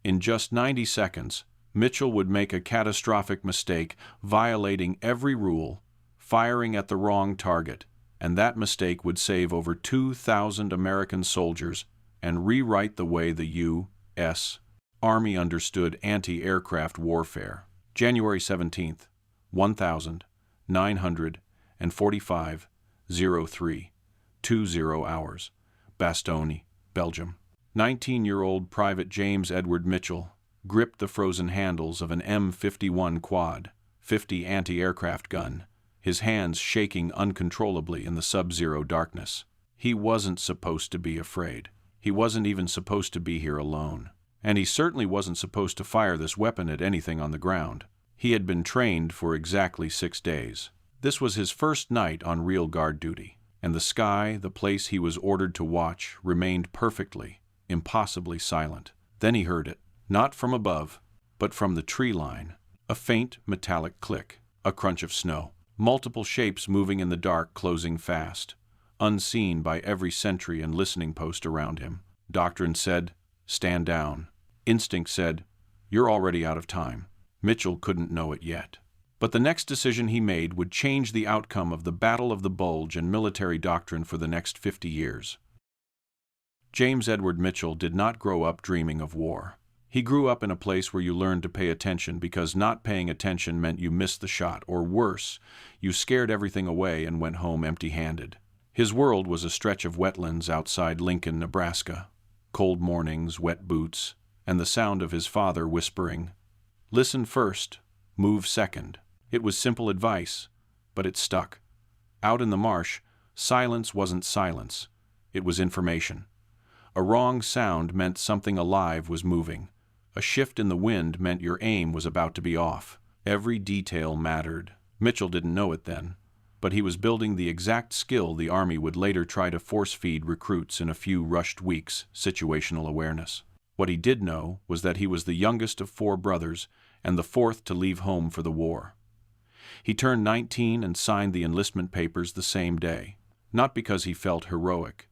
In just 90 seconds, Mitchell would make a catastrophic mistake, violating every rule, firing at the wrong target, and that mistake would save over 2,000 American soldiers and rewrite the way the U.S. Army understood anti-aircraft warfare. January 17, 1945, 03:20 hours, Bastogne, Belgium. 19-year-old Private James Edward Mitchell gripped the frozen handles of an M51 Quad 50 anti-aircraft gun, his hands shaking uncontrollably in the sub-zero darkness. He wasn't supposed to be afraid. He wasn't even supposed to be here alone. And he certainly wasn't supposed to fire this weapon at anything on the ground. He had been trained for exactly 6 days. This was his first night on real guard duty, and the sky, the place he was ordered to watch, remained perfectly, impossibly silent. Then he heard it, not from above, but from the tree line. A faint, metallic click, a crunch of snow. Multiple shapes moving in the dark, closing fast, unseen by every sentry and listening post around him. Doctrine said, "Stand down." Instinct said, "You're already out of time." Mitchell couldn't know it yet. But the next decision he made would change the outcome of the Battle of the Bulge and military doctrine for the next 50 years. James Edward Mitchell did not grow up dreaming of war. He grew up in a place where you learned to pay attention because not paying attention meant you missed the shot, or worse, you scared everything away and went home empty-handed. His world was a stretch of wetlands outside Lincoln, Nebraska. Cold mornings, wet boots, and the sound of his father whispering, "Listen first, move second." It was simple advice, but it stuck. Out in the marsh, silence wasn't silence. It was information. A wrong sound meant something alive was moving. A shift in the wind meant your aim was about to be off. Every detail mattered. Mitchell didn't know it then, but he was building the exact skill the Army would later try to force-feed recruits in a few rushed weeks: situational awareness. What he did know was that he was the youngest of 4 brothers and the 4th to leave home for the war. He turned 19 and signed the enlistment papers the same day, not because he felt heroic,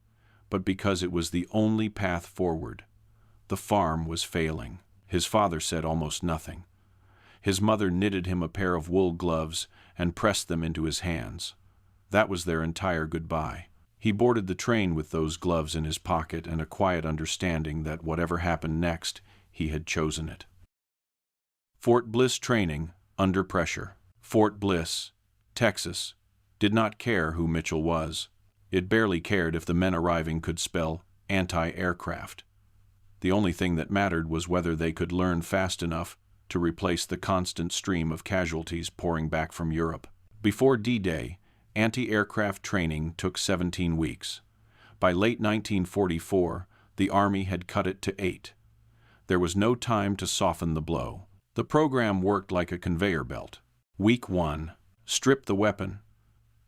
but because it was the only path forward. The farm was failing. His father said almost nothing. His mother knitted him a pair of wool gloves and pressed them into his hands. That was their entire goodbye. He boarded the train with those gloves in his pocket and a quiet understanding that whatever happened next, he had chosen it. Fort Bliss training, under pressure. Fort Bliss, Texas, did not care who Mitchell was. It barely cared if the men arriving could spell anti-aircraft. The only thing that mattered was whether they could learn fast enough to replace the constant stream of casualties pouring back from Europe. Before D-Day, anti-aircraft training took 17 weeks. By late 1944, the Army had cut it to 8. There was no time to soften the blow. The program worked like a conveyor belt. Week 1, strip the weapon.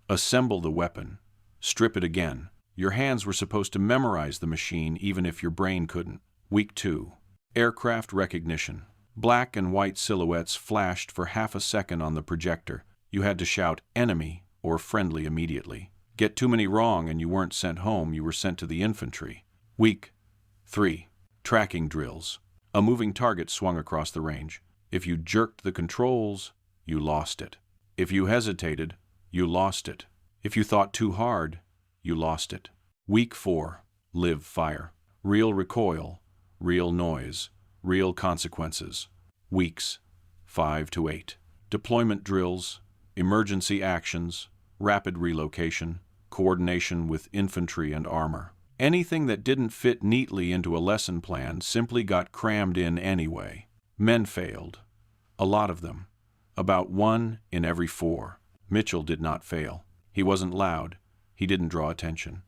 Assemble the weapon. Strip it again. Your hands were supposed to memorize the machine even if your brain couldn't. Week 2, aircraft recognition. Black and white silhouettes flashed for half a second on the projector. You had to shout "enemy" or "friendly" immediately. Get too many wrong and you weren't sent home, you were sent to the infantry. Week 3, tracking drills. A moving target swung across the range. If you jerked the controls, you lost it. If you hesitated, you lost it. If you thought too hard, you lost it. Week 4, live fire. Real recoil, real noise, real consequences. Weeks 5 to 8. Deployment drills, emergency actions, rapid relocation, coordination with infantry and armor. Anything that didn't fit neatly into a lesson plan simply got crammed in anyway. Men failed. A lot of them. About 1 in every 4. Mitchell did not fail. He wasn't loud. He didn't draw attention.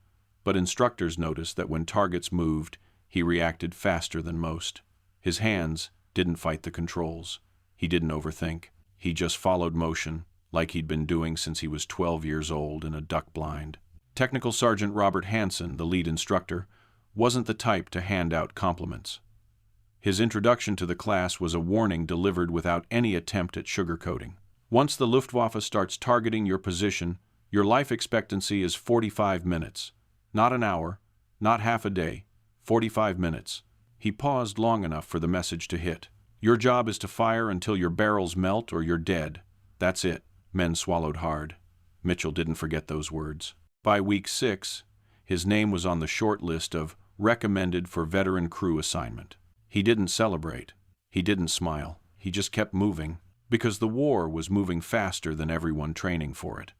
But instructors noticed that when targets moved, he reacted faster than most. His hands didn't fight the controls. He didn't overthink. He just followed motion, like he'd been doing since he was 12 years old in a duck blind. Technical Sergeant Robert Hansen, the lead instructor, wasn't the type to hand out compliments. His introduction to the class was a warning delivered without any attempt at sugarcoating. Once the Luftwaffe starts targeting your position, your life expectancy is 45 minutes. Not an hour, not half a day, 45 minutes. He paused long enough for the message to hit. Your job is to fire until your barrels melt or you're dead. That's it. Men swallowed hard. Mitchell didn't forget those words. By week 6, his name was on the short list of recommended for veteran crew assignment. He didn't celebrate. He didn't smile. He just kept moving, because the war was moving faster than everyone training for it.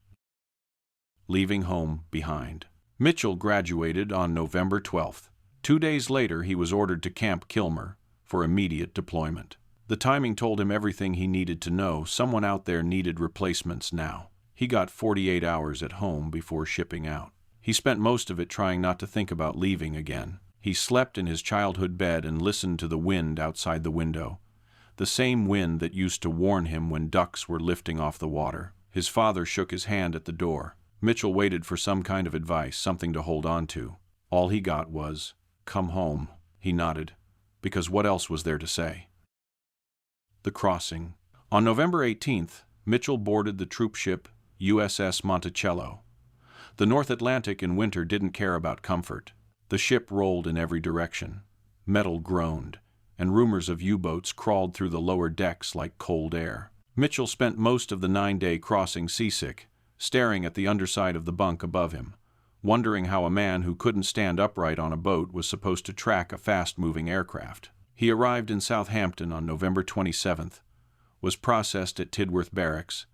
Leaving home behind. Mitchell graduated on November 12th. 2 days later, he was ordered to Camp Kilmer for immediate deployment. The timing told him everything he needed to know. Someone out there needed replacements now. He got 48 hours at home before shipping out. He spent most of it trying not to think about leaving again. He slept in his childhood bed and listened to the wind outside the window, the same wind that used to warn him when ducks were lifting off the water. His father shook his hand at the door. Mitchell waited for some kind of advice, something to hold on to. All he got was, "Come home." He nodded, because what else was there to say? The crossing. On November 18th, Mitchell boarded the troop ship USS Monticello. The North Atlantic in winter didn't care about comfort. The ship rolled in every direction. Metal groaned, and rumors of U-boats crawled through the lower decks like cold air. Mitchell spent most of the 9-day crossing seasick, staring at the underside of the bunk above him, wondering how a man who couldn't stand upright on a boat was supposed to track a fast-moving aircraft. He arrived in Southampton on November 27th, was processed at Tidworth Barracks,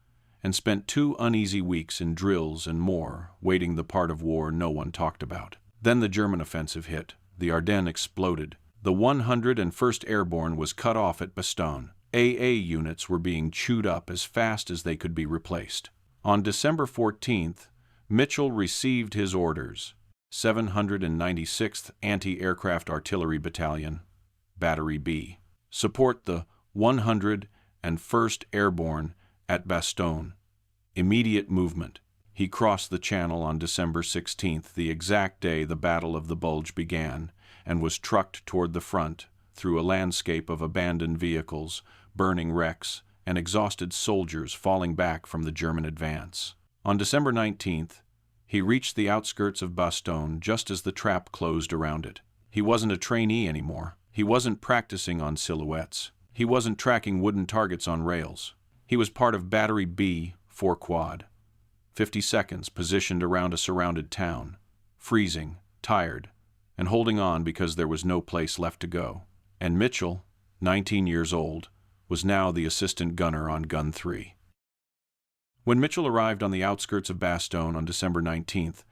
and spent 2 uneasy weeks in drills and more, waiting the part of war no one talked about. Then the German offensive hit. The Ardennes exploded. The 101st Airborne was cut off at Bastogne. AA units were being chewed up as fast as they could be replaced. On December 14th, Mitchell received his orders. 796th Anti-Aircraft Artillery Battalion, Battery B. Support the 101st Airborne at Bastogne. Immediate movement. He crossed the Channel on December 16th, the exact day the Battle of the Bulge began, and was trucked toward the front through a landscape of abandoned vehicles, burning wrecks, and exhausted soldiers falling back from the German advance. On December 19th, he reached the outskirts of Bastogne just as the trap closed around it. He wasn't a trainee anymore. He wasn't practicing on silhouettes. He wasn't tracking wooden targets on rails. He was part of Battery B, 4 Quad. 50 seconds positioned around a surrounded town, freezing, tired, and holding on because there was no place left to go. And Mitchell, 19 years old, was now the assistant gunner on Gun 3. When Mitchell arrived on the outskirts of Bastogne on December 19th,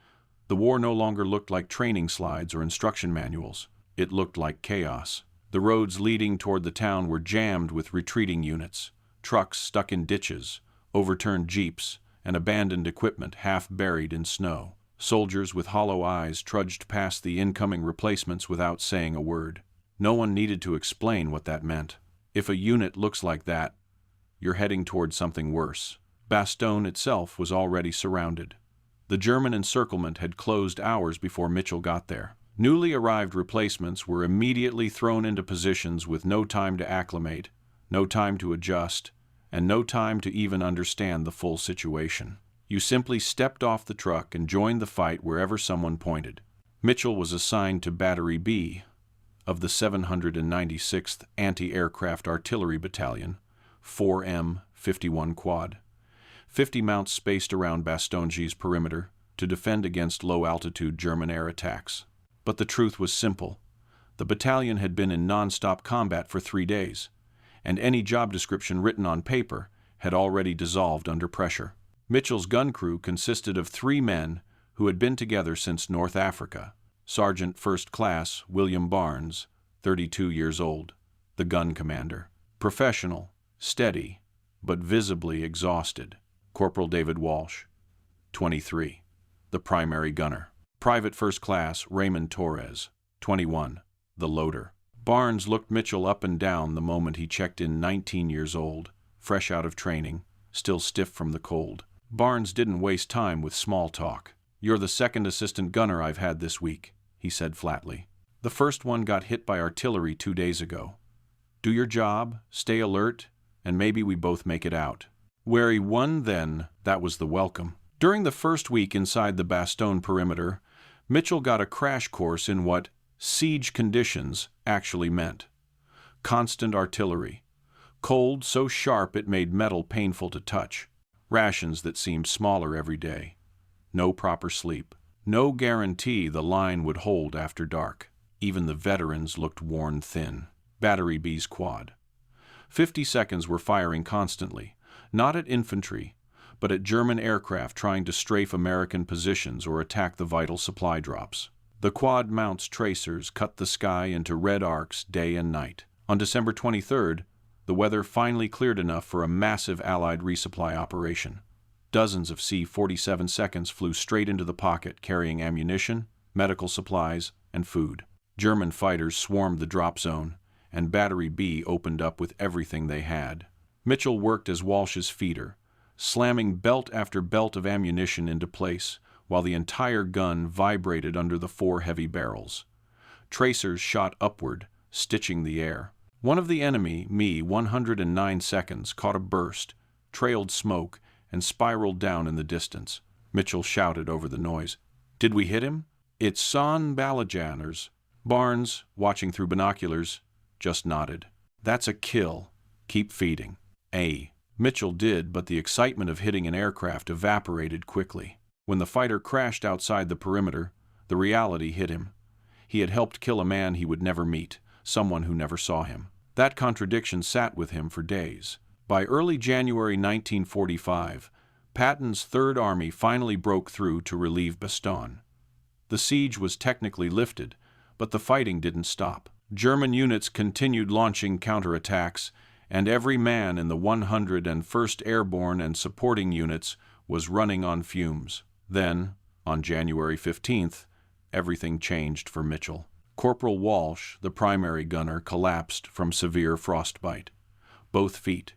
the war no longer looked like training slides or instruction manuals. It looked like chaos. The roads leading toward the town were jammed with retreating units, trucks stuck in ditches, overturned jeeps, and abandoned equipment half buried in snow. Soldiers with hollow eyes trudged past the incoming replacements without saying a word. No one needed to explain what that meant. If a unit looks like that, you're heading toward something worse. Bastogne itself was already surrounded. The German encirclement had closed hours before Mitchell got there. Newly arrived replacements were immediately thrown into positions with no time to acclimate, no time to adjust, and no time to even understand the full situation. You simply stepped off the truck and joined the fight wherever someone pointed. Mitchell was assigned to Battery B of the 796th Anti-Aircraft Artillery Battalion, 4M 51 Quad. 50 mounts spaced around Bastogne's perimeter to defend against low-altitude German air attacks. But the truth was simple. The battalion had been in non-stop combat for 3 days, and any job description written on paper had already dissolved under pressure. Mitchell's gun crew consisted of 3 men who had been together since North Africa. Sergeant First Class William Barnes, 32 years old, the gun commander. Professional, steady, but visibly exhausted. Corporal David Walsh, 23, the primary gunner. Private First Class Raymond Torres, 21, the loader. Barnes looked Mitchell up and down the moment he checked in. 19 years old, fresh out of training, still stiff from the cold. Barnes didn't waste time with small talk. "You're the second assistant gunner I've had this week," he said flatly. "The first one got hit by artillery 2 days ago. Do your job, stay alert, and maybe we both make it out." Where he won then, that was the welcome. During the first week inside the Bastogne perimeter, Mitchell got a crash course in what siege conditions actually meant. Constant artillery. Cold so sharp it made metal painful to touch. Rations that seemed smaller every day. No proper sleep. No guarantee the line would hold after dark. Even the veterans looked worn thin. Battery B's quad. 50 seconds were firing constantly, not at infantry, but at German aircraft trying to strafe American positions or attack the vital supply drops. The quad mount's tracers cut the sky into red arcs day and night. On December 23rd, the weather finally cleared enough for a massive Allied resupply operation. Dozens of C-47 seconds flew straight into the pocket carrying ammunition, medical supplies, and food. German fighters swarmed the drop zone, and Battery B opened up with everything they had. Mitchell worked as Walsh's feeder, slamming belt after belt of ammunition into place, while the entire gun vibrated under the 4 heavy barrels. Tracers shot upward, stitching the air. One of the enemy, Me 109 seconds, caught a burst, trailed smoke, and spiraled down in the distance. Mitchell shouted over the noise, "Did we hit him?" "It's son Battalions." Barnes, watching through binoculars, just nodded. "That's a kill. Keep feeding." Mitchell did, but the excitement of hitting an aircraft evaporated quickly. When the fighter crashed outside the perimeter, the reality hit him. He had helped kill a man he would never meet, someone who never saw him. That contradiction sat with him for days. By early January 1945, Patton's Third Army finally broke through to relieve Bastogne. The siege was technically lifted, but the fighting didn't stop. German units continued launching counterattacks, and every man in the 101st Airborne and supporting units was running on fumes. Then, on January 15th, everything changed for Mitchell. Corporal Walsh, the primary gunner, collapsed from severe frostbite. Both feet.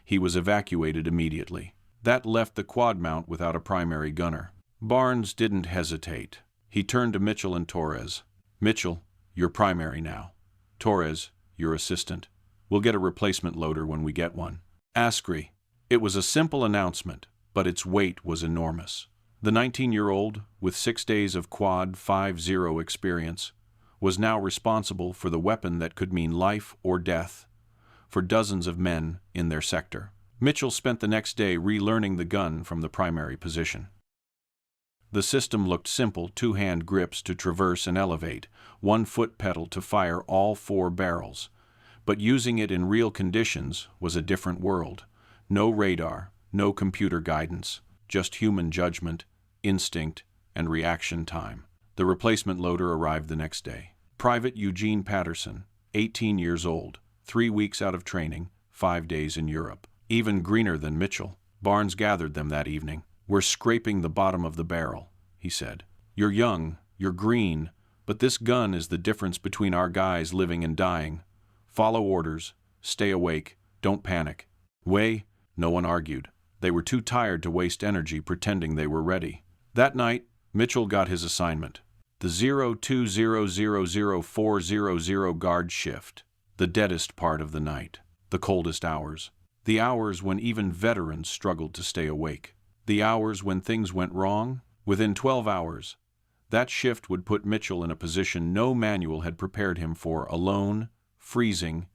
He was evacuated immediately. That left the quad mount without a primary gunner. Barnes didn't hesitate. He turned to Mitchell and Torres. "Mitchell, you're primary now. Torres, your assistant. We'll get a replacement loader when we get one." Askry. It was a simple announcement, but its weight was enormous. The 19-year-old, with 6 days of Quad 5-0 experience, was now responsible for the weapon that could mean life or death for dozens of men in their sector. Mitchell spent the next day relearning the gun from the primary position. The system looked simple: 2-hand grips to traverse and elevate, 1 foot pedal to fire all 4 barrels. But using it in real conditions was a different world. No radar, no computer guidance, just human judgment, instinct, and reaction time. The replacement loader arrived the next day. Private Eugene Patterson, 18 years old, 3 weeks out of training, 5 days in Europe. Even greener than Mitchell. Barnes gathered them that evening. "We're scraping the bottom of the barrel," he said. "You're young, you're green, but this gun is the difference between our guys living and dying. Follow orders, stay awake, don't panic." No one argued. They were too tired to waste energy pretending they were ready. That night, Mitchell got his assignment. The 02000400 guard shift. The deadest part of the night. The coldest hours. The hours when even veterans struggled to stay awake. The hours when things went wrong. Within 12 hours, that shift would put Mitchell in a position no manual had prepared him for: alone, freezing,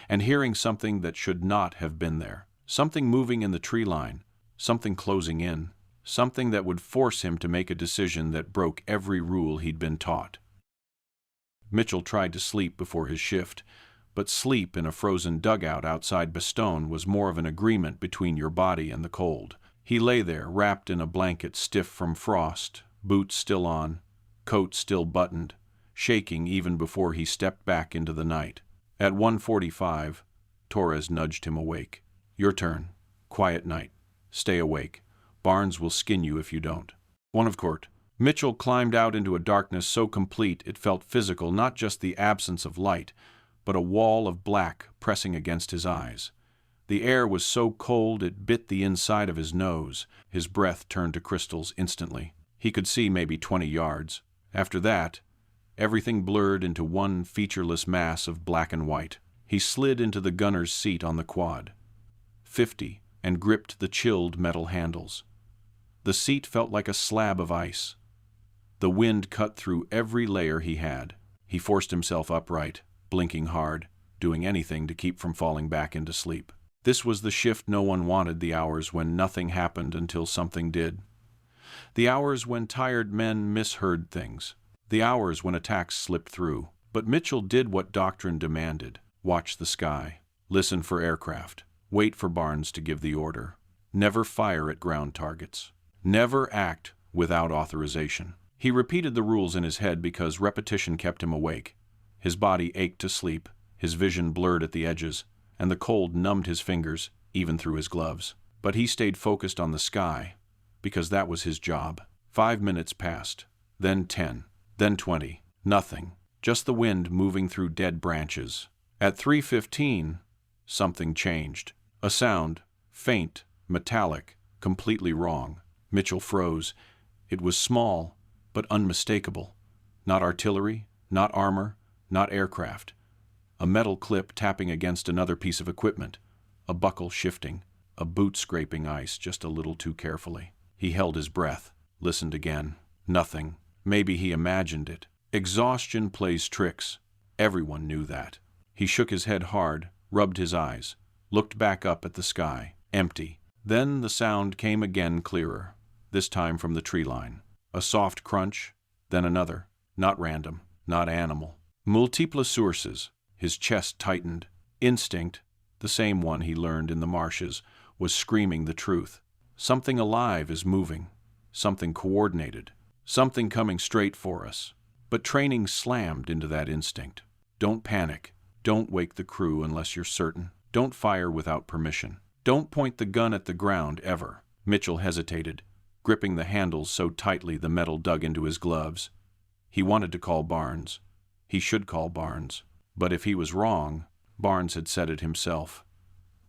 and hearing something that should not have been there. Something moving in the tree line, something closing in, something that would force him to make a decision that broke every rule he'd been taught. Mitchell tried to sleep before his shift, but sleep in a frozen dugout outside Bastogne was more of an agreement between your body and the cold. He lay there, wrapped in a blanket stiff from frost, boots still on, coat still buttoned, shaking even before he stepped back into the night. At 1:45, Torres nudged him awake. "Your turn. Quiet night. Stay awake. Barnes will skin you if you don't." 1 of court. Mitchell climbed out into a darkness so complete it felt physical, not just the absence of light, but a wall of black pressing against his eyes. The air was so cold it bit the inside of his nose. His breath turned to crystals instantly. He could see maybe 20 yards. After that, everything blurred into one featureless mass of black and white. He slid into the gunner's seat on the quad, 50, and gripped the chilled metal handles. The seat felt like a slab of ice. The wind cut through every layer he had. He forced himself upright, blinking hard, doing anything to keep from falling back into sleep. This was the shift no one wanted, the hours when nothing happened until something did. The hours when tired men misheard things. The hours when attacks slipped through. But Mitchell did what doctrine demanded. Watch the sky. Listen for aircraft. Wait for Barnes to give the order. Never fire at ground targets. Never act without authorization. He repeated the rules in his head because repetition kept him awake. His body ached to sleep, his vision blurred at the edges, and the cold numbed his fingers, even through his gloves. But he stayed focused on the sky, because that was his job. 5 minutes passed, then 10, then 20. Nothing. Just the wind moving through dead branches. At 3:15, something changed. A sound, faint, metallic, completely wrong. Mitchell froze. It was small, but unmistakable. Not artillery, not armor, not aircraft. A metal clip tapping against another piece of equipment. A buckle shifting. A boot scraping ice just a little too carefully. He held his breath, listened again. Nothing. Maybe he imagined it. Exhaustion plays tricks. Everyone knew that. He shook his head hard, rubbed his eyes, looked back up at the sky. Empty. Then the sound came again, clearer, this time from the tree line. A soft crunch, then another. Not random, not animal. Multiple sources. His chest tightened. Instinct, the same one he learned in the marshes, was screaming the truth. Something alive is moving. Something coordinated. Something coming straight for us. But training slammed into that instinct. Don't panic. Don't wake the crew unless you're certain. Don't fire without permission. Don't point the gun at the ground, ever. Mitchell hesitated, gripping the handles so tightly the metal dug into his gloves. He wanted to call Barnes. He should call Barnes. But if he was wrong, Barnes had said it himself.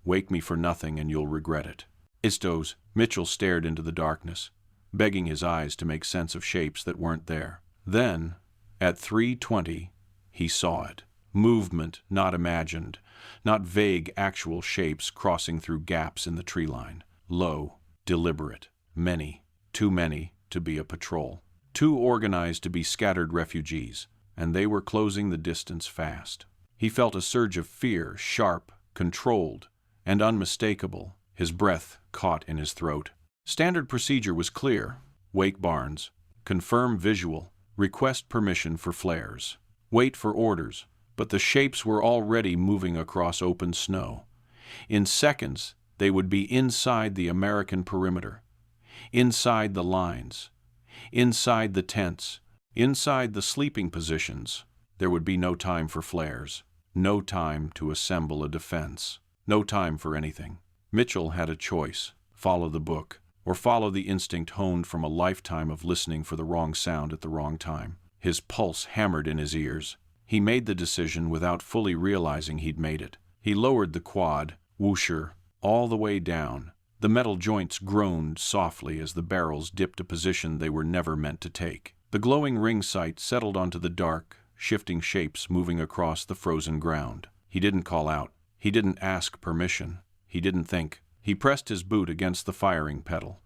Wake me for nothing and you'll regret it. Istos, Mitchell stared into the darkness, begging his eyes to make sense of shapes that weren't there. Then, at 3:20, he saw it. Movement not imagined, not vague actual shapes crossing through gaps in the tree line. Low, deliberate, many, too many to be a patrol. Too organized to be scattered refugees, and they were closing the distance fast. He felt a surge of fear, sharp, controlled, and unmistakable, his breath caught in his throat. Standard procedure was clear. Wake Barnes. Confirm visual. Request permission for flares. Wait for orders. But the shapes were already moving across open snow. In seconds, they would be inside the American perimeter. Inside the lines. Inside the tents. Inside the sleeping positions. There would be no time for flares. No time to assemble a defense. No time for anything. Mitchell had a choice. Follow the book, or follow the instinct honed from a lifetime of listening for the wrong sound at the wrong time. His pulse hammered in his ears. He made the decision without fully realizing he'd made it. He lowered the quad, whoosher, all the way down. The metal joints groaned softly as the barrels dipped a position they were never meant to take. The glowing ring sight settled onto the dark, shifting shapes moving across the frozen ground. He didn't call out. He didn't ask permission. He didn't think. He pressed his boot against the firing pedal.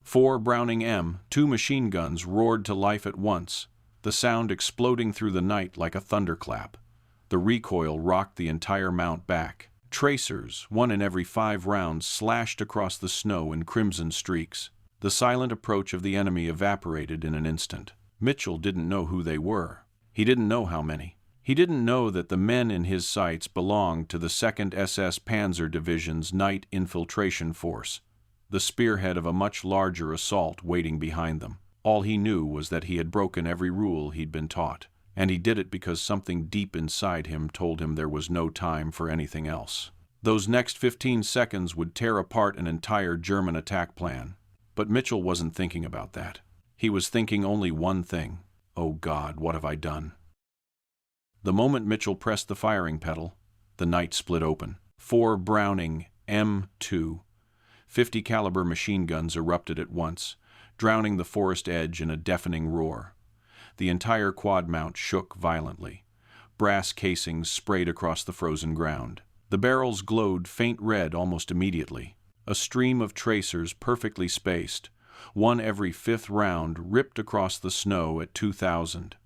4 Browning M2 machine guns roared to life at once, the sound exploding through the night like a thunderclap. The recoil rocked the entire mount back. Tracers, 1 in every 5 rounds, slashed across the snow in crimson streaks. The silent approach of the enemy evaporated in an instant. Mitchell didn't know who they were. He didn't know how many. He didn't know that the men in his sights belonged to the 2nd SS Panzer Division's night infiltration force, the spearhead of a much larger assault waiting behind them. All he knew was that he had broken every rule he'd been taught, and he did it because something deep inside him told him there was no time for anything else. Those next 15 seconds would tear apart an entire German attack plan. But Mitchell wasn't thinking about that. He was thinking only one thing. Oh God, what have I done? The moment Mitchell pressed the firing pedal, the night split open. 4 Browning M2 .50 caliber machine guns erupted at once, drowning the forest edge in a deafening roar. The entire quad mount shook violently. Brass casings sprayed across the frozen ground. The barrels glowed faint red almost immediately. A stream of tracers perfectly spaced, 1 every 5th round, ripped across the snow at 2,000.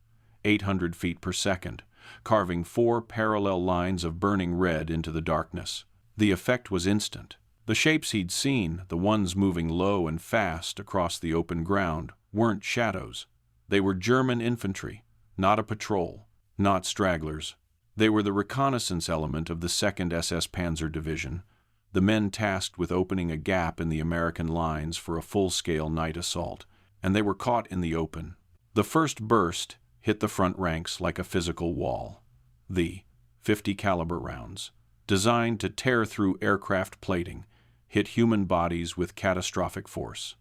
800 feet per second, carving 4 parallel lines of burning red into the darkness. The effect was instant. The shapes he'd seen, the ones moving low and fast across the open ground, weren't shadows. They were German infantry, not a patrol, not stragglers. They were the reconnaissance element of the 2nd SS Panzer Division, the men tasked with opening a gap in the American lines for a full-scale night assault, and they were caught in the open. The first burst hit the front ranks like a physical wall. The .50 caliber rounds, designed to tear through aircraft plating, hit human bodies with catastrophic force.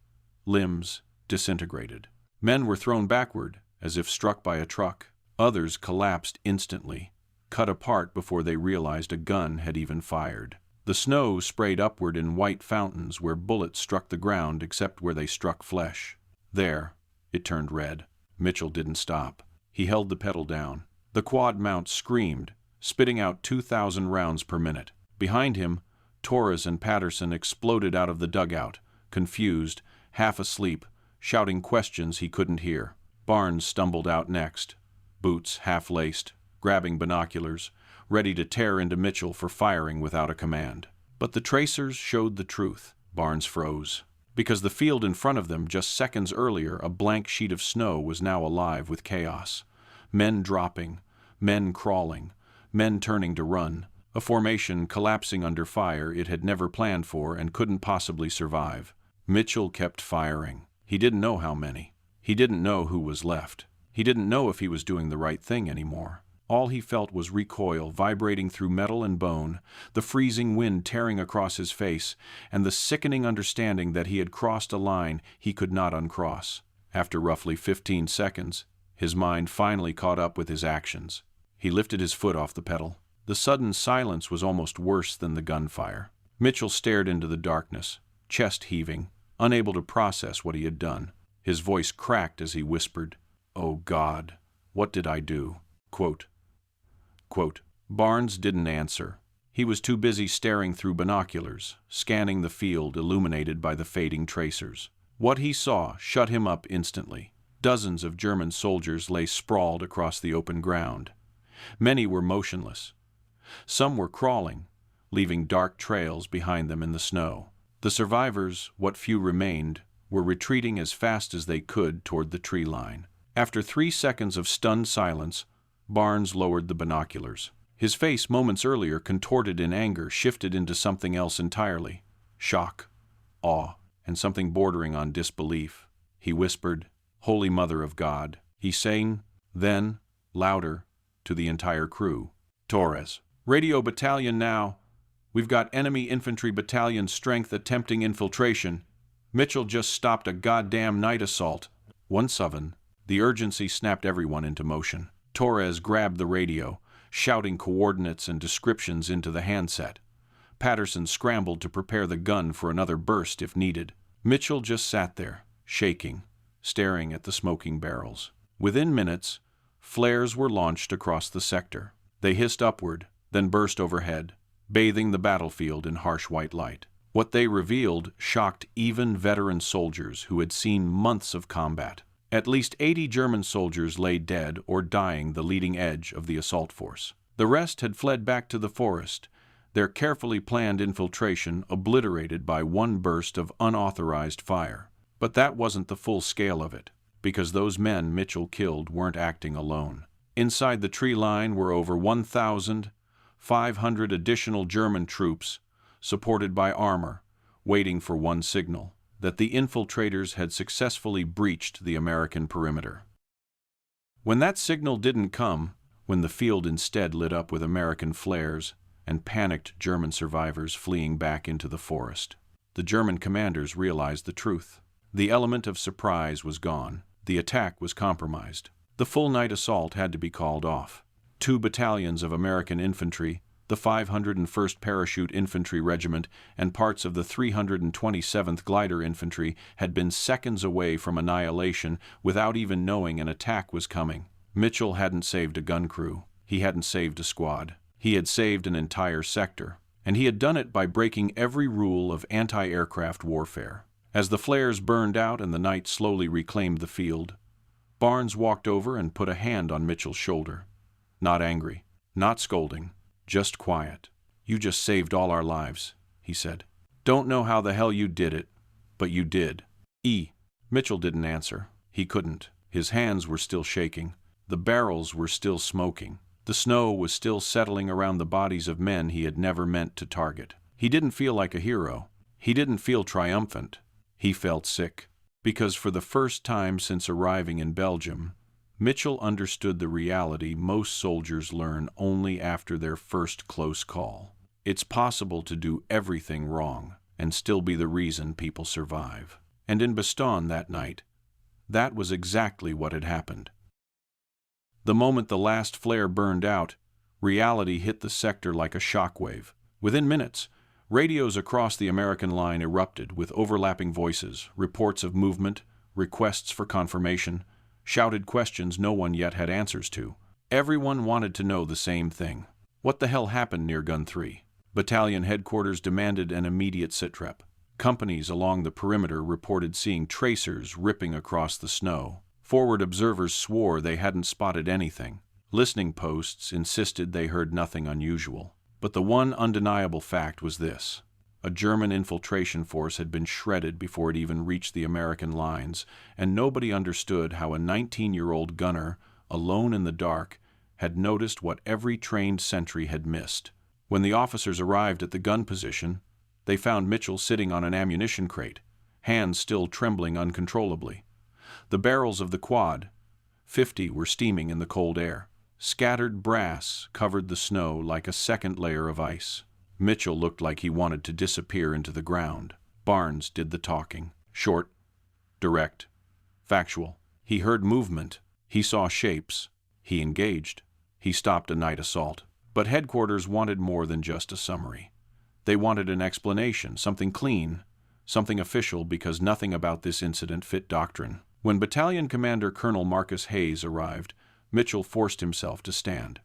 Limbs disintegrated. Men were thrown backward, as if struck by a truck. Others collapsed instantly, cut apart before they realized a gun had even fired. The snow sprayed upward in white fountains where bullets struck the ground except where they struck flesh. There, it turned red. Mitchell didn't stop. He held the pedal down. The quad mount screamed, spitting out 2,000 rounds per minute. Behind him, Torres and Patterson exploded out of the dugout, confused, half asleep, shouting questions he couldn't hear. Barnes stumbled out next, boots half-laced, grabbing binoculars, ready to tear into Mitchell for firing without a command. But the tracers showed the truth. Barnes froze. Because the field in front of them just seconds earlier, a blank sheet of snow, was now alive with chaos. Men dropping, men crawling, men turning to run, a formation collapsing under fire it had never planned for and couldn't possibly survive. Mitchell kept firing. He didn't know how many. He didn't know who was left. He didn't know if he was doing the right thing anymore. All he felt was recoil vibrating through metal and bone, the freezing wind tearing across his face, and the sickening understanding that he had crossed a line he could not uncross. After roughly 15 seconds, his mind finally caught up with his actions. He lifted his foot off the pedal. The sudden silence was almost worse than the gunfire. Mitchell stared into the darkness, chest heaving, unable to process what he had done. His voice cracked as he whispered, "Oh God, what did I do?" Quote. Barnes didn't answer. He was too busy staring through binoculars, scanning the field illuminated by the fading tracers. What he saw shut him up instantly. Dozens of German soldiers lay sprawled across the open ground. Many were motionless. Some were crawling, leaving dark trails behind them in the snow. The survivors, what few remained, were retreating as fast as they could toward the tree line. After 3 seconds of stunned silence, Barnes lowered the binoculars. His face, moments earlier contorted in anger, shifted into something else entirely. Shock, awe, and something bordering on disbelief. He whispered, "Holy Mother of God." He sang, then, louder, to the entire crew. "Torres, radio battalion now. We've got enemy infantry battalion strength attempting infiltration. Mitchell just stopped a goddamn night assault." 1-7. The urgency snapped everyone into motion. Torres grabbed the radio, shouting coordinates and descriptions into the handset. Patterson scrambled to prepare the gun for another burst if needed. Mitchell just sat there, shaking, staring at the smoking barrels. Within minutes, flares were launched across the sector. They hissed upward, then burst overhead, bathing the battlefield in harsh white light. What they revealed shocked even veteran soldiers who had seen months of combat. At least 80 German soldiers lay dead or dying the leading edge of the assault force. The rest had fled back to the forest, their carefully planned infiltration obliterated by one burst of unauthorized fire. But that wasn't the full scale of it, because those men Mitchell killed weren't acting alone. Inside the tree line were over 1,500 additional German troops, supported by armor, waiting for one signal: that the infiltrators had successfully breached the American perimeter. When that signal didn't come, when the field instead lit up with American flares and panicked German survivors fleeing back into the forest, the German commanders realized the truth. The element of surprise was gone. The attack was compromised. The full night assault had to be called off. 2 battalions of American infantry, the 501st Parachute Infantry Regiment, and parts of the 327th Glider Infantry had been seconds away from annihilation without even knowing an attack was coming. Mitchell hadn't saved a gun crew. He hadn't saved a squad. He had saved an entire sector. And he had done it by breaking every rule of anti-aircraft warfare. As the flares burned out and the night slowly reclaimed the field, Barnes walked over and put a hand on Mitchell's shoulder. Not angry, not scolding, just quiet. "You just saved all our lives," he said. "Don't know how the hell you did it, but you did." Mitchell didn't answer. He couldn't. His hands were still shaking. The barrels were still smoking. The snow was still settling around the bodies of men he had never meant to target. He didn't feel like a hero. He didn't feel triumphant. He felt sick. Because for the first time since arriving in Belgium, Mitchell understood the reality most soldiers learn only after their first close call. It's possible to do everything wrong and still be the reason people survive. And in Bastogne that night, that was exactly what had happened. The moment the last flare burned out, reality hit the sector like a shockwave. Within minutes, radios across the American line erupted with overlapping voices, reports of movement, requests for confirmation, shouted questions no one yet had answers to. Everyone wanted to know the same thing. What the hell happened near Gun 3? Battalion headquarters demanded an immediate sitrep. Companies along the perimeter reported seeing tracers ripping across the snow. Forward observers swore they hadn't spotted anything. Listening posts insisted they heard nothing unusual. But the one undeniable fact was this: a German infiltration force had been shredded before it even reached the American lines, and nobody understood how a 19-year-old gunner, alone in the dark, had noticed what every trained sentry had missed. When the officers arrived at the gun position, they found Mitchell sitting on an ammunition crate, hands still trembling uncontrollably. The barrels of the quad, 50, were steaming in the cold air. Scattered brass covered the snow like a second layer of ice. Mitchell looked like he wanted to disappear into the ground. Barnes did the talking. Short, direct, factual. He heard movement. He saw shapes. He engaged. He stopped a night assault. But headquarters wanted more than just a summary. They wanted an explanation, something clean, something official, because nothing about this incident fit doctrine. When Battalion Commander Colonel Marcus Hayes arrived, Mitchell forced himself to stand.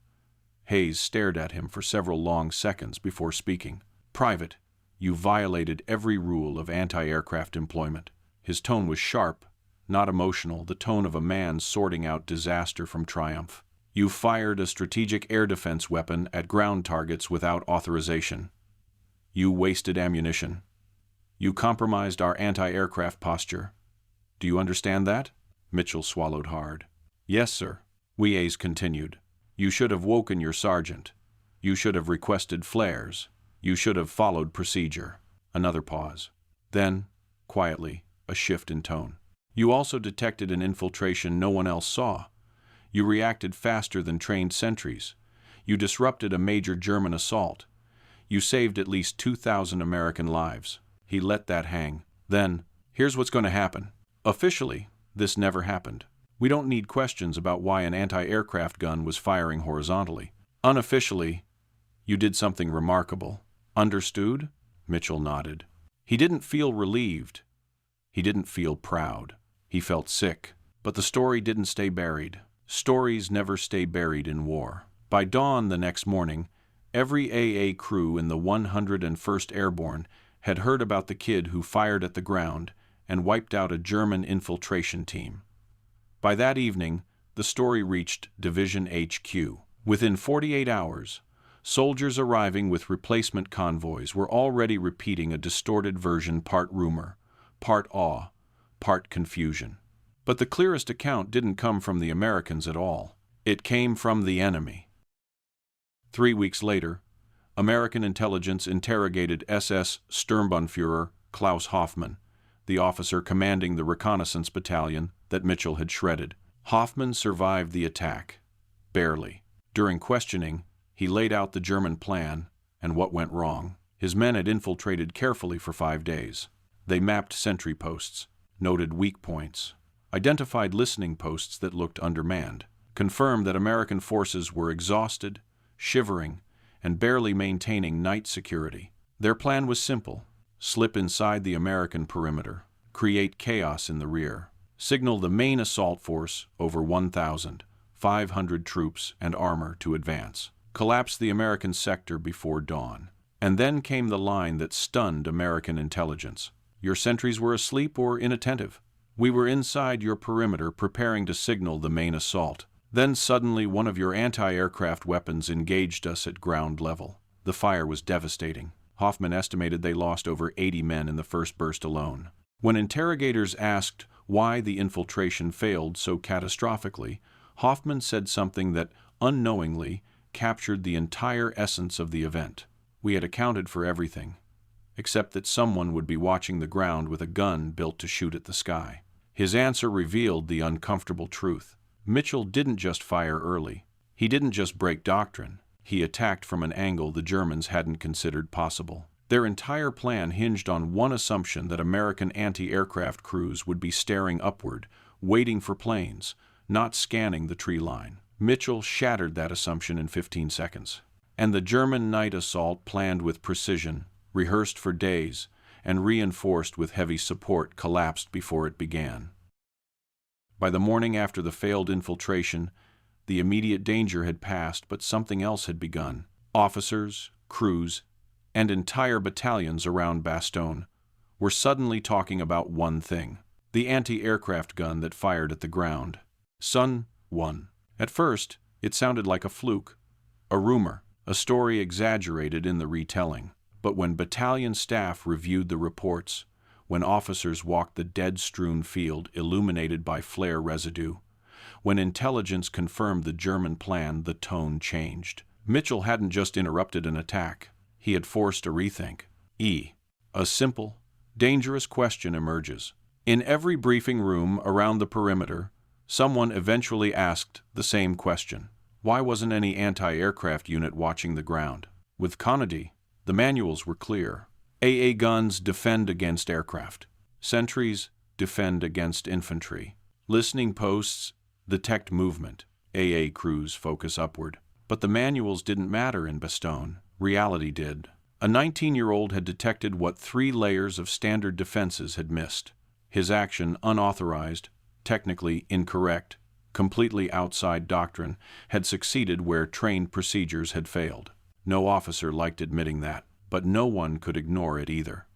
Hayes stared at him for several long seconds before speaking. "Private, you violated every rule of anti-aircraft employment." His tone was sharp, not emotional, the tone of a man sorting out disaster from triumph. "You fired a strategic air defense weapon at ground targets without authorization. You wasted ammunition. You compromised our anti-aircraft posture. Do you understand that?" Mitchell swallowed hard. "Yes, sir." Hayes continued. "You should have woken your sergeant. You should have requested flares. You should have followed procedure." Another pause. Then, quietly, a shift in tone. "You also detected an infiltration no one else saw. You reacted faster than trained sentries. You disrupted a major German assault. You saved at least 2,000 American lives." He let that hang. Then, "Here's what's going to happen. Officially, this never happened. We don't need questions about why an anti-aircraft gun was firing horizontally. Unofficially, you did something remarkable. Understood?" Mitchell nodded. He didn't feel relieved. He didn't feel proud. He felt sick. But the story didn't stay buried. Stories never stay buried in war. By dawn the next morning, every AA crew in the 101st Airborne had heard about the kid who fired at the ground and wiped out a German infiltration team. By that evening, the story reached Division HQ. Within 48 hours, soldiers arriving with replacement convoys were already repeating a distorted version, part rumor, part awe, part confusion. But the clearest account didn't come from the Americans at all. It came from the enemy. 3 weeks later, American intelligence interrogated SS Sturmbannführer Klaus Hoffmann, the officer commanding the reconnaissance battalion that Mitchell had shredded. Hoffmann survived the attack. Barely. During questioning, he laid out the German plan and what went wrong. His men had infiltrated carefully for 5 days. They mapped sentry posts, noted weak points, identified listening posts that looked undermanned, confirmed that American forces were exhausted, shivering, and barely maintaining night security. Their plan was simple: slip inside the American perimeter, create chaos in the rear, signal the main assault force, over 1,500 troops and armor, to advance, collapse the American sector before dawn. And then came the line that stunned American intelligence: "Your sentries were asleep or inattentive." We were inside your perimeter preparing to signal the main assault. Then suddenly one of your anti-aircraft weapons engaged us at ground level. The fire was devastating. Hoffman estimated they lost over 80 men in the first burst alone. When interrogators asked why the infiltration failed so catastrophically, Hoffman said something that, unknowingly, captured the entire essence of the event. We had accounted for everything, except that someone would be watching the ground with a gun built to shoot at the sky. His answer revealed the uncomfortable truth. Mitchell didn't just fire early. He didn't just break doctrine. He attacked from an angle the Germans hadn't considered possible. Their entire plan hinged on one assumption that American anti-aircraft crews would be staring upward, waiting for planes, not scanning the tree line. Mitchell shattered that assumption in 15 seconds. And the German night assault, planned with precision, rehearsed for days, and reinforced with heavy support, collapsed before it began. By the morning after the failed infiltration, the immediate danger had passed, but something else had begun. Officers, crews, and entire battalions around Bastogne were suddenly talking about one thing: the anti-aircraft gun that fired at the ground. Sun 1. At first, it sounded like a fluke, a rumor, a story exaggerated in the retelling. But when battalion staff reviewed the reports, when officers walked the dead-strewn field illuminated by flare residue, when intelligence confirmed the German plan, the tone changed. Mitchell hadn't just interrupted an attack. He had forced a rethink. A simple, dangerous question emerges. In every briefing room around the perimeter, someone eventually asked the same question. Why wasn't any anti-aircraft unit watching the ground? With Kennedy, the manuals were clear. AA guns defend against aircraft. Sentries defend against infantry. Listening posts detect movement. AA crews focus upward. But the manuals didn't matter in Bastogne. Reality did. A 19-year-old had detected what 3 layers of standard defenses had missed. His action, unauthorized, technically incorrect, completely outside doctrine, had succeeded where trained procedures had failed. No officer liked admitting that, but no one could ignore it either.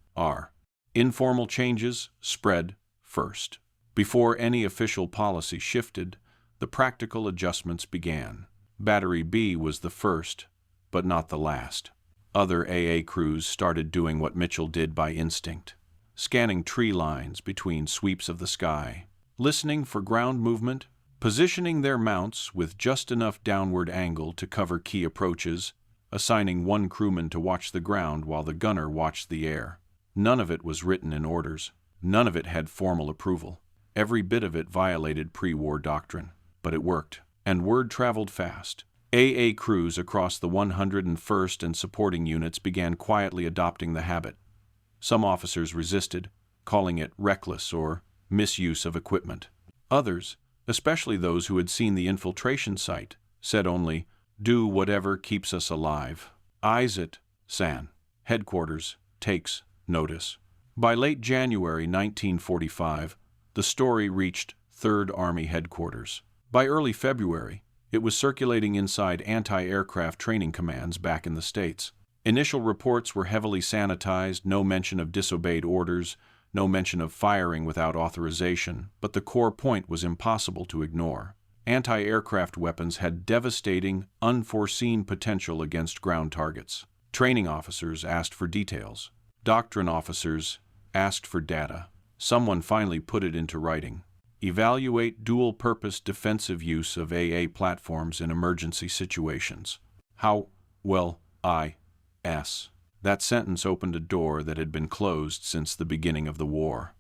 Informal changes spread first. Before any official policy shifted, the practical adjustments began. Battery B was the first, but not the last. Other AA crews started doing what Mitchell did by instinct, scanning tree lines between sweeps of the sky, listening for ground movement, positioning their mounts with just enough downward angle to cover key approaches, assigning one crewman to watch the ground while the gunner watched the air. None of it was written in orders. None of it had formal approval. Every bit of it violated pre-war doctrine. But it worked, and word traveled fast. AA crews across the 101st and supporting units began quietly adopting the habit. Some officers resisted, calling it reckless or misuse of equipment. Others, especially those who had seen the infiltration site, said only, "Do whatever keeps us alive." Eyes it, San. Headquarters takes notice. By late January 1945, the story reached 3rd Army headquarters. By early February, it was circulating inside anti-aircraft training commands back in the States. Initial reports were heavily sanitized, no mention of disobeyed orders, no mention of firing without authorization, but the core point was impossible to ignore. Anti-aircraft weapons had devastating, unforeseen potential against ground targets. Training officers asked for details. Doctrine officers asked for data. Someone finally put it into writing. Evaluate dual-purpose defensive use of AA platforms in emergency situations. How? Well, that sentence opened a door that had been closed since the beginning of the war.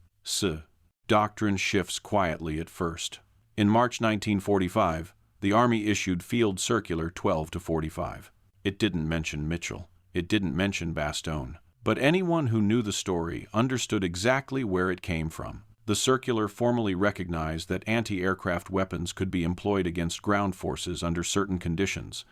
Doctrine shifts quietly at first. In March 1945, the Army issued Field Circular 12-45. It didn't mention Mitchell. It didn't mention Bastogne. But anyone who knew the story understood exactly where it came from. The circular formally recognized that anti-aircraft weapons could be employed against ground forces under certain conditions,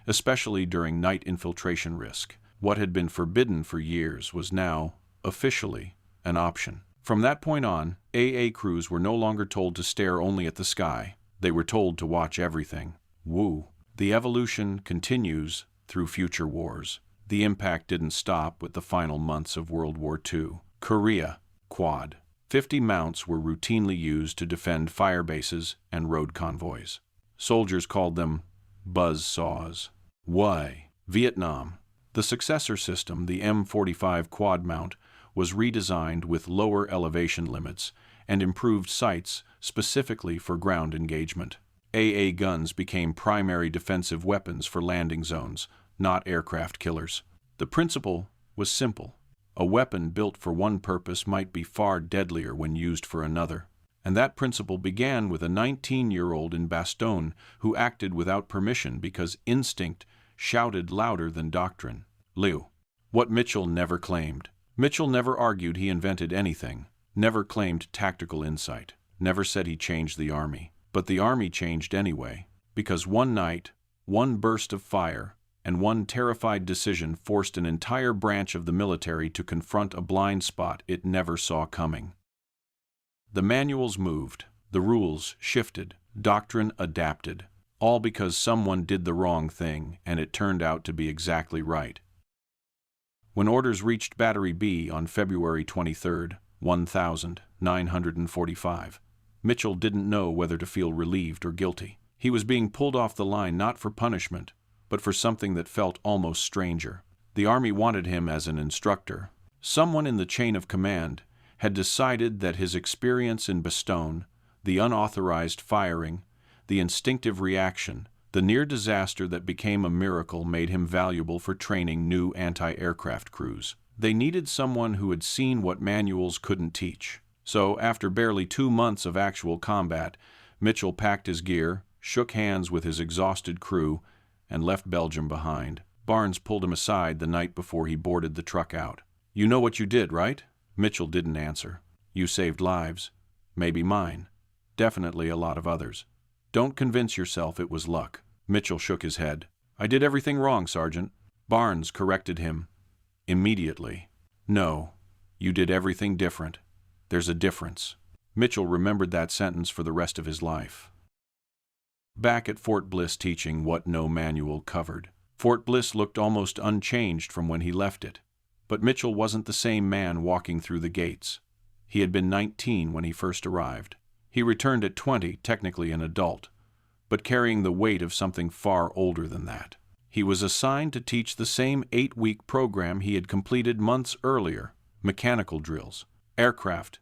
especially during night infiltration risk. What had been forbidden for years was now, officially, an option. From that point on, AA crews were no longer told to stare only at the sky. They were told to watch everything. The evolution continues through future wars. The impact didn't stop with the final months of World War II. Korea, Quad. 50 mounts were routinely used to defend fire bases and road convoys. Soldiers called them buzz saws. Why? Vietnam. The successor system, the M45 quad mount, was redesigned with lower elevation limits and improved sights specifically for ground engagement. AA guns became primary defensive weapons for landing zones, not aircraft killers. The principle was simple. A weapon built for one purpose might be far deadlier when used for another. And that principle began with a 19-year-old in Bastogne who acted without permission because instinct shouted louder than doctrine. Liu. What Mitchell never claimed. Mitchell never argued he invented anything, never claimed tactical insight, never said he changed the Army. But the Army changed anyway, because one night, one burst of fire, and one terrified decision forced an entire branch of the military to confront a blind spot it never saw coming. The manuals moved, the rules shifted, doctrine adapted, all because someone did the wrong thing and it turned out to be exactly right. When orders reached Battery B on February 23, 1945, Mitchell didn't know whether to feel relieved or guilty. He was being pulled off the line not for punishment, but for something that felt almost stranger. The Army wanted him as an instructor. Someone in the chain of command had decided that his experience in Bastogne, the unauthorized firing, the instinctive reaction, the near disaster that became a miracle made him valuable for training new anti-aircraft crews. They needed someone who had seen what manuals couldn't teach. So, after barely 2 months of actual combat, Mitchell packed his gear, shook hands with his exhausted crew, and left Belgium behind. Barnes pulled him aside the night before he boarded the truck out. "You know what you did, right?" Mitchell didn't answer. "You saved lives. Maybe mine. Definitely a lot of others. Don't convince yourself it was luck." Mitchell shook his head. "I did everything wrong, Sergeant." Barnes corrected him immediately. "No, you did everything different. There's a difference." Mitchell remembered that sentence for the rest of his life. Back at Fort Bliss teaching what no manual covered. Fort Bliss looked almost unchanged from when he left it. But Mitchell wasn't the same man walking through the gates. He had been 19 when he first arrived. He returned at 20, technically an adult, but carrying the weight of something far older than that. He was assigned to teach the same 8-week program he had completed months earlier: mechanical drills, aircraft,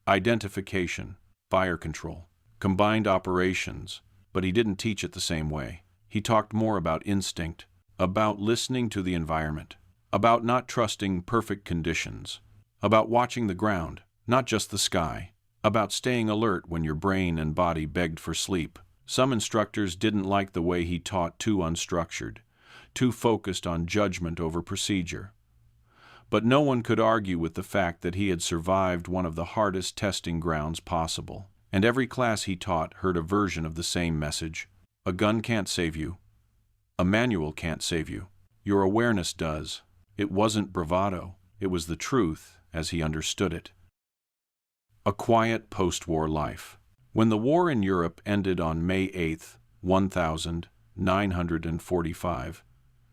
identification, fire control, combined operations, but he didn't teach it the same way. He talked more about instinct, about listening to the environment, about not trusting perfect conditions, about watching the ground, not just the sky, about staying alert when your brain and body begged for sleep. Some instructors didn't like the way he taught too unstructured, too focused on judgment over procedure. But no one could argue with the fact that he had survived one of the hardest testing grounds possible. And every class he taught heard a version of the same message. A gun can't save you. A manual can't save you. Your awareness does. It wasn't bravado. It was the truth as he understood it. A quiet post-war life. When the war in Europe ended on May 8, 1945,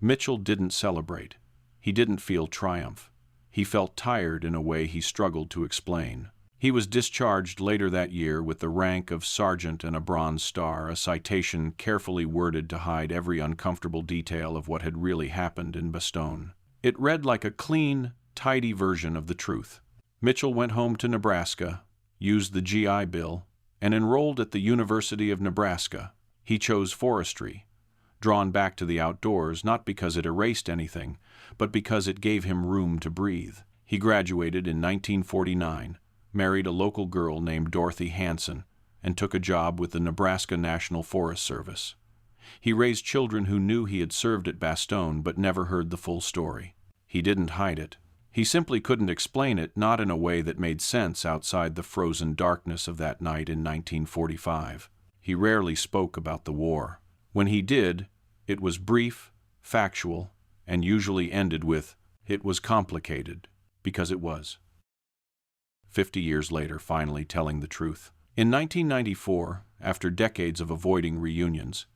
Mitchell didn't celebrate. He didn't feel triumph. He felt tired in a way he struggled to explain. He was discharged later that year with the rank of sergeant and a Bronze Star, a citation carefully worded to hide every uncomfortable detail of what had really happened in Bastogne. It read like a clean, tidy version of the truth. Mitchell went home to Nebraska, used the GI Bill, and enrolled at the University of Nebraska. He chose forestry, drawn back to the outdoors not because it erased anything, but because it gave him room to breathe. He graduated in 1949, married a local girl named Dorothy Hanson, and took a job with the Nebraska National Forest Service. He raised children who knew he had served at Bastogne but never heard the full story. He didn't hide it. He simply couldn't explain it, not in a way that made sense outside the frozen darkness of that night in 1945. He rarely spoke about the war. When he did, it was brief, factual, and usually ended with, "It was complicated," because it was. 50 years later, finally telling the truth. In 1994, after decades of avoiding reunions,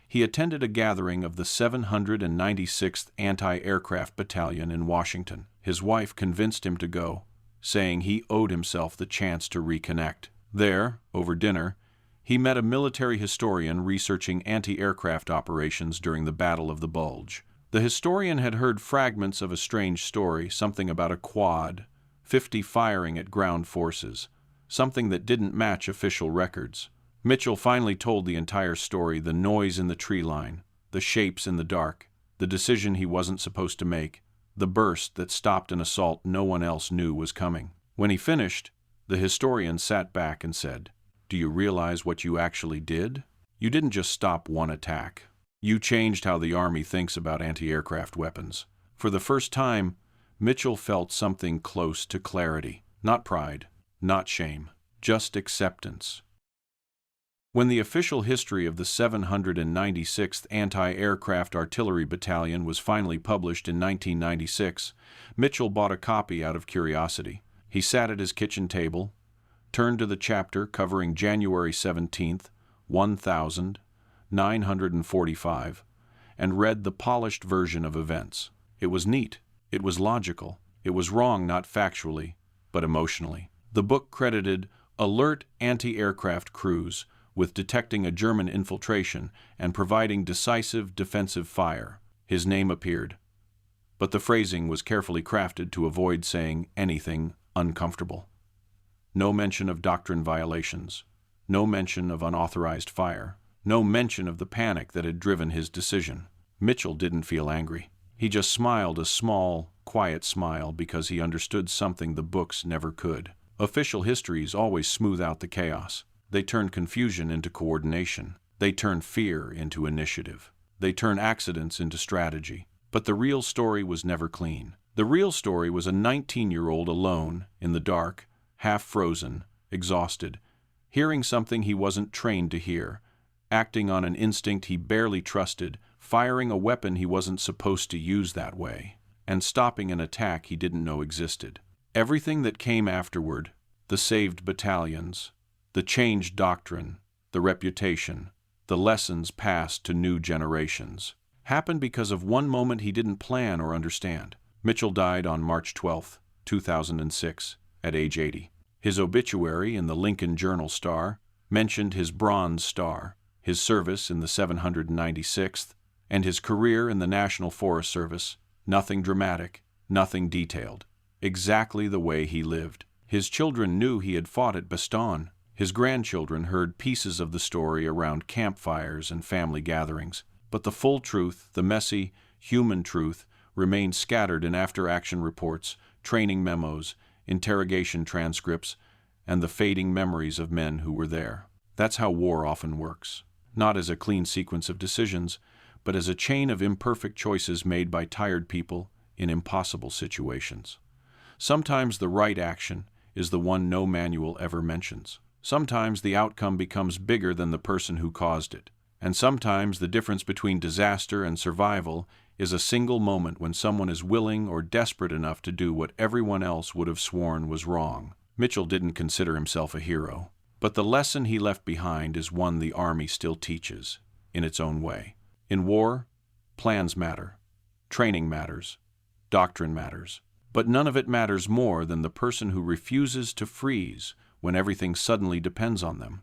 he attended a gathering of the 796th Anti-Aircraft Battalion in Washington. His wife convinced him to go, saying he owed himself the chance to reconnect. There, over dinner, he met a military historian researching anti-aircraft operations during the Battle of the Bulge. The historian had heard fragments of a strange story, something about a quad, 50 firing at ground forces, something that didn't match official records. Mitchell finally told the entire story: the noise in the tree line, the shapes in the dark, the decision he wasn't supposed to make, the burst that stopped an assault no one else knew was coming. When he finished, the historian sat back and said, "Do you realize what you actually did? You didn't just stop one attack. You changed how the Army thinks about anti-aircraft weapons." For the first time, Mitchell felt something close to clarity. Not pride, not shame, just acceptance. When the official history of the 796th Anti-Aircraft Artillery Battalion was finally published in 1996, Mitchell bought a copy out of curiosity. He sat at his kitchen table, turned to the chapter covering January 17th, 1945, and read the polished version of events. It was neat, it was logical, it was wrong not factually, but emotionally. The book credited alert anti-aircraft crews with detecting a German infiltration and providing decisive defensive fire. His name appeared, but the phrasing was carefully crafted to avoid saying anything uncomfortable. No mention of doctrine violations, no mention of unauthorized fire, no mention of the panic that had driven his decision. Mitchell didn't feel angry. He just smiled, a small, quiet smile, because he understood something the books never could. Official histories always smooth out the chaos. They turn confusion into coordination. They turn fear into initiative. They turn accidents into strategy. But the real story was never clean. The real story was a 19-year-old alone, in the dark, half frozen, exhausted, hearing something he wasn't trained to hear, acting on an instinct he barely trusted, firing a weapon he wasn't supposed to use that way, and stopping an attack he didn't know existed. Everything that came afterward, the saved battalions, the changed doctrine, the reputation, the lessons passed to new generations, happened because of one moment he didn't plan or understand. Mitchell died on March 12, 2006, at age 80. His obituary in the Lincoln Journal-Star mentioned his Bronze Star, his service in the 796th, and his career in the National Forest Service. Nothing dramatic, nothing detailed. Exactly the way he lived. His children knew he had fought at Bastogne. His grandchildren heard pieces of the story around campfires and family gatherings. But the full truth, the messy, human truth, remained scattered in after-action reports, training memos, interrogation transcripts, and the fading memories of men who were there. That's how war often works. Not as a clean sequence of decisions, but as a chain of imperfect choices made by tired people in impossible situations. Sometimes the right action is the one no manual ever mentions. Sometimes the outcome becomes bigger than the person who caused it. And sometimes the difference between disaster and survival is a single moment when someone is willing or desperate enough to do what everyone else would have sworn was wrong. Mitchell didn't consider himself a hero, but the lesson he left behind is one the Army still teaches, in its own way. In war, plans matter, training matters, doctrine matters, but none of it matters more than the person who refuses to freeze when everything suddenly depends on them.